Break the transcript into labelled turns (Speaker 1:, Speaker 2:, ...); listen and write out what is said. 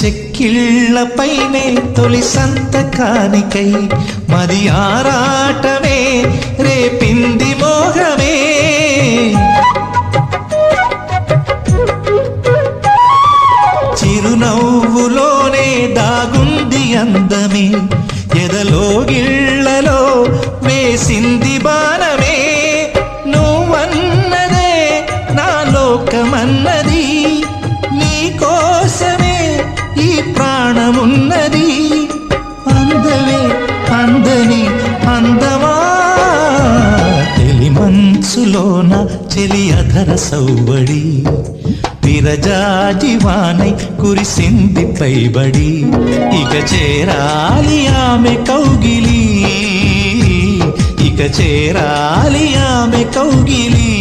Speaker 1: చెక్కిళ్ళపైనే తొలి సంతకానికై మది ఆరాటమే రేపింది మోహమే. చిరునవ్వులోనే దాగుంది అందమే, ఎదలో గిళ్ళలో వేసింది బాణమే. నువ్వన్నదే నా లోకమన్నది, నీ కోసమే ఈ ప్రాణమున్నది. అందవే అందని అందమా, తెలి మంచులోన చెలి అధర సౌవడి, విరజాజివానై కురిసింది పైబడి. ఇక చేరాలి ఆమె కౌగిలి, ఇక చేరాలి ఆమె కౌగిలి.